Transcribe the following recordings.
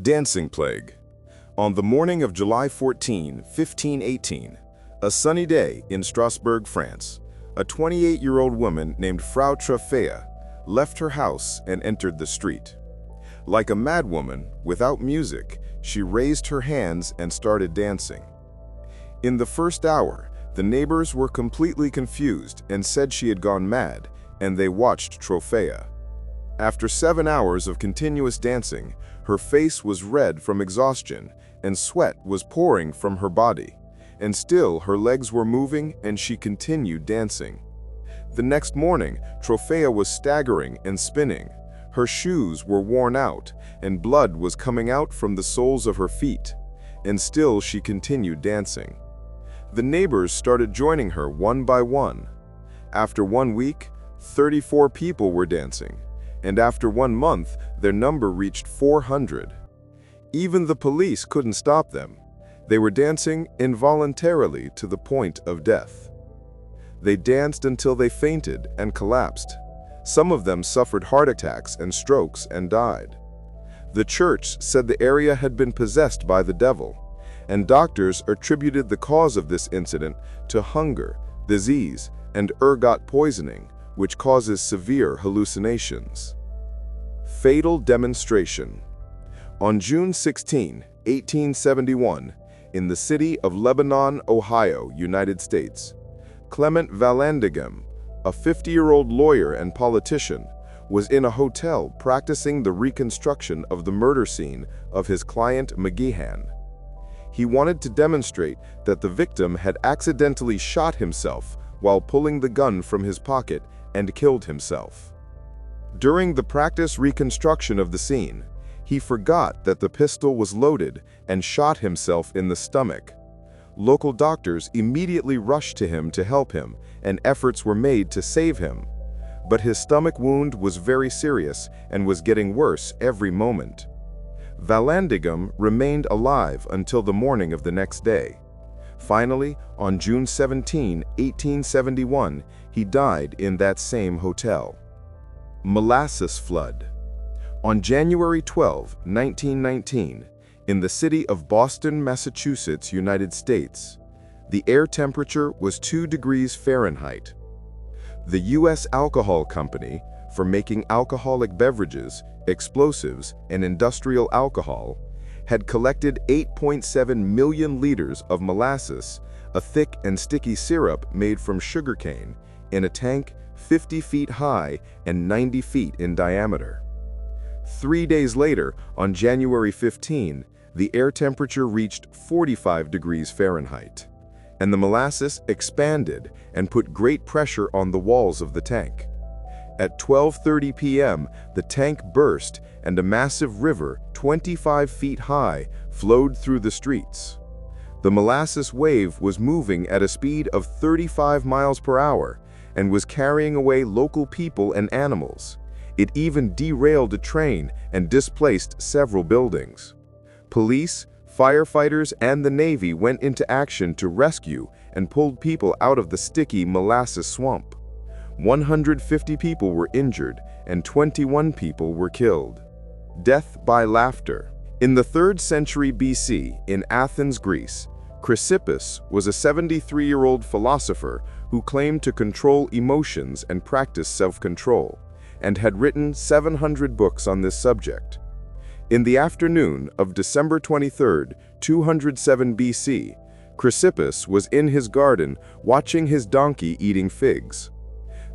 Dancing Plague. On the morning of July 14, 1518, a sunny day in Strasbourg, France, a 28-year-old woman named Frau Tortoise left her house and entered the street. Like a madwoman, without music, she raised her hands and started dancing. In the first hour, the neighbors were completely confused and said she had gone mad, and they watched Tortoise. After 7 hours of continuous dancing, her face was red from exhaustion, and sweat was pouring from her body. And still her legs were moving, and she continued dancing. The next morning, Tortoise was staggering and spinning. Her shoes were worn out, and blood was coming out from the soles of her feet. And still she continued dancing. The neighbors started joining her one by one. After 1 week, 34 people were dancing, and after 1 month, their number reached 400. Even the police couldn't stop them. They were dancing involuntarily to the point of death. They danced until they fainted and collapsed. Some of them suffered heart attacks and strokes and died. The church said the area had been possessed by the devil, and doctors attributed the cause of this incident to hunger, disease, and ergot poisoning, which causes severe hallucinations. Fatal demonstration. On June 16, 1871, in the city of Lebanon, Ohio, United States, Clement Vallandigham, a 50-year-old lawyer and politician, was in a hotel practicing the reconstruction of the murder scene of his client McGeehan. He wanted to demonstrate that the victim had accidentally shot himself while pulling the gun from his pocket and killed himself. During the practice reconstruction of the scene, he forgot that the pistol was loaded and shot himself in the stomach. Local doctors immediately rushed to him to help him, and efforts were made to save him. But his stomach wound was very serious and was getting worse every moment. Vallandigham remained alive until the morning of the next day. Finally, on June 17, 1871, he died in that same hotel. Molasses Flood. On January 12, 1919, in the city of Boston, Massachusetts, United States, the air temperature was 2 degrees Fahrenheit. The U.S. Alcohol Company, for making alcoholic beverages, explosives, and industrial alcohol, had collected 8.7 million liters of molasses, a thick and sticky syrup made from sugarcane, in a tank 50 feet high and 90 feet in diameter. 3 days later, on January 15, the air temperature reached 45 degrees Fahrenheit, and the molasses expanded and put great pressure on the walls of the tank. At 12:30 p.m., the tank burst and a massive river 25 feet high flowed through the streets. The molasses wave was moving at a speed of 35 miles per hour and was carrying away local people and animals. It even derailed a train and displaced several buildings. Police, firefighters, and the Navy went into action to rescue and pulled people out of the sticky molasses swamp. 150 people were injured and 21 people were killed. Death by laughter. In the 3rd century BC, in Athens, Greece, Chrysippus was a 73-year-old philosopher who claimed to control emotions and practice self-control, and had written 700 books on this subject. In the afternoon of December 23, 207 BC, Chrysippus was in his garden watching his donkey eating figs.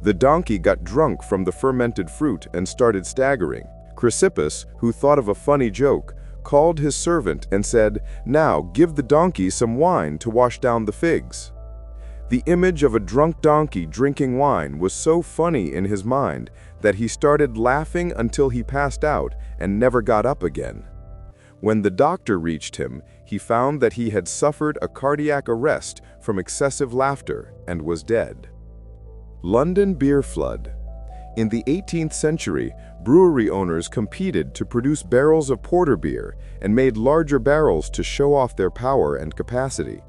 The donkey got drunk from the fermented fruit and started staggering. Chrysippus, who thought of a funny joke, called his servant and said, "Now give the donkey some wine to wash down the figs." The image of a drunk donkey drinking wine was so funny in his mind that he started laughing until he passed out and never got up again. When the doctor reached him, he found that he had suffered a cardiac arrest from excessive laughter and was dead. London beer flood. In the 18th century, brewery owners competed to produce barrels of porter beer and made larger barrels to show off their power and capacity.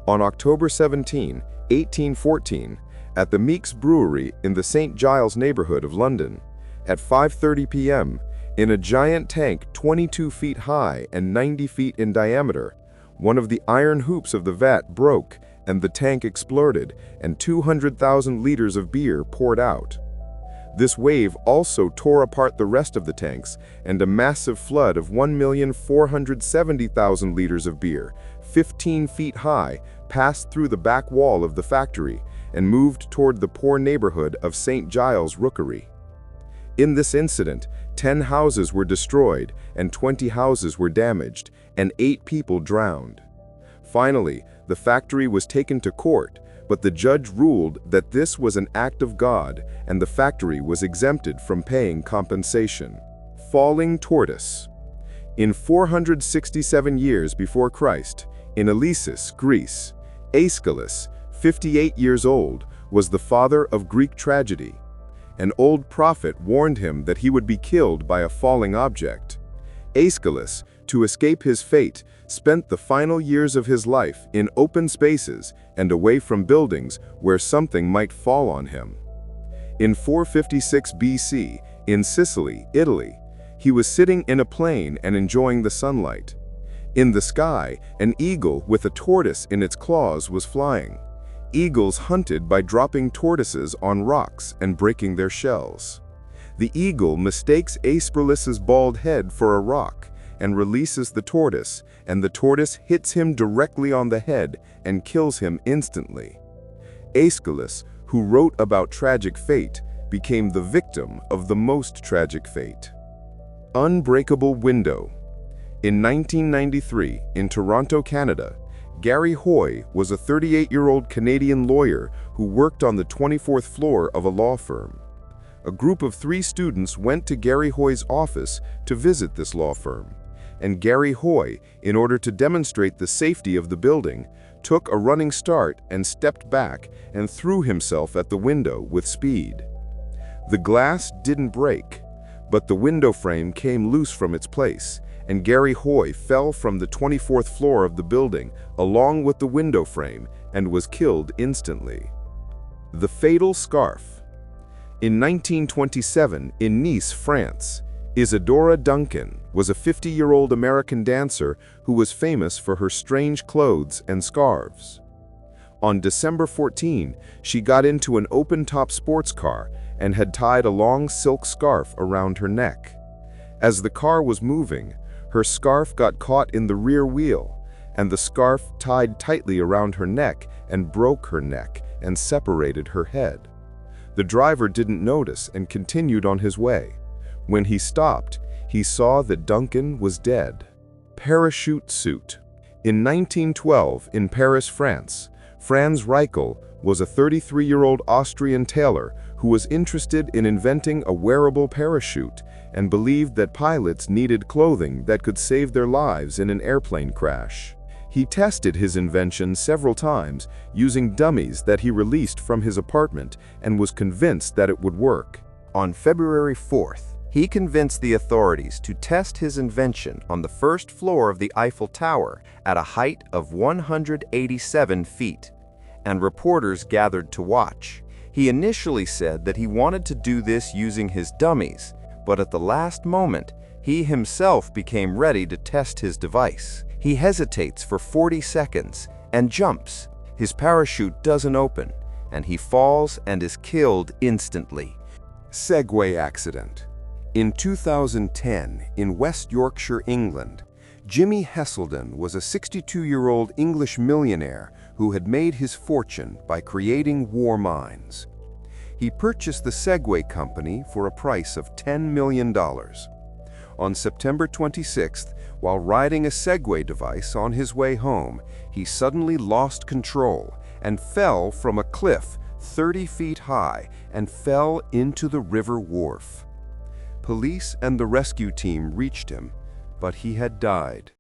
On October 17, 1814, at the Meeks Brewery in the St. Giles neighborhood of London, at 5:30 p.m., In a giant tank 22 feet high and 90 feet in diameter, one of the iron hoops of the vat broke and the tank exploded, and 200,000 liters of beer poured out. This wave also tore apart the rest of the tanks, and a massive flood of 1,470,000 liters of beer, 15 feet high, passed through the back wall of the factory and moved toward the poor neighborhood of St. Giles Rookery. In this incident, 10 houses were destroyed and 20 houses were damaged, and 8 people drowned. Finally, the factory was taken to court, but the judge ruled that this was an act of God and the factory was exempted from paying compensation. Falling Tortoise. In 467 years before Christ, in Eleusis, Greece, Aeschylus, 58 years old, was the father of Greek tragedy. An old prophet warned him that he would be killed by a falling object. Aeschylus, to escape his fate, spent the final years of his life in open spaces and away from buildings where something might fall on him. In 456 BC, in Sicily, Italy, he was sitting in a plain and enjoying the sunlight. In the sky, an eagle with a tortoise in its claws was flying. Eagles hunted by dropping tortoises on rocks and breaking their shells. The eagle mistakes Aeschylus's bald head for a rock and releases the tortoise, and the tortoise hits him directly on the head and kills him instantly. Aeschylus, who wrote about tragic fate, became the victim of the most tragic fate. Unbreakable Window. In 1993, in Toronto, Canada, Gary Hoy was a 38-year-old Canadian lawyer who worked on the 24th floor of a law firm. A group of 3 students went to Gary Hoy's office to visit this law firm, and Gary Hoy, in order to demonstrate the safety of the building, took a running start and stepped back and threw himself at the window with speed. The glass didn't break, but the window frame came loose from its place, and Gary Hoy fell from the 24th floor of the building along with the window frame and was killed instantly. The Fatal Scarf. In 1927, in Nice, France, Isadora Duncan was a 50-year-old American dancer who was famous for her strange clothes and scarves. On December 14, she got into an open-top sports car and had tied a long silk scarf around her neck. As the car was moving, her scarf got caught in the rear wheel, and the scarf tied tightly around her neck and broke her neck and separated her head. The driver didn't notice and continued on his way. When he stopped, he saw that Duncan was dead. Parachute suit. In 1912, in Paris, France, Franz Reichel was a 33-year-old Austrian tailor who was interested in inventing a wearable parachute and believed that pilots needed clothing that could save their lives in an airplane crash. He tested his invention several times using dummies that he released from his apartment and was convinced that it would work. On February 4th, he convinced the authorities to test his invention on the first floor of the Eiffel Tower at a height of 187 feet, and reporters gathered to watch. He initially said that he wanted to do this using his dummies, but at the last moment, he himself became ready to test his device. He hesitates for 40 seconds and jumps. His parachute doesn't open, and he falls and is killed instantly. Segway Accident. In 2010, in West Yorkshire, England, Jimmy Heselden was a 62-year-old English millionaire who had made his fortune by creating war mines. He purchased the Segway company for a price of $10 million. On September 26th, while riding a Segway device on his way home, he suddenly lost control and fell from a cliff 30 feet high and fell into the river wharf. Police and the rescue team reached him, but he had died.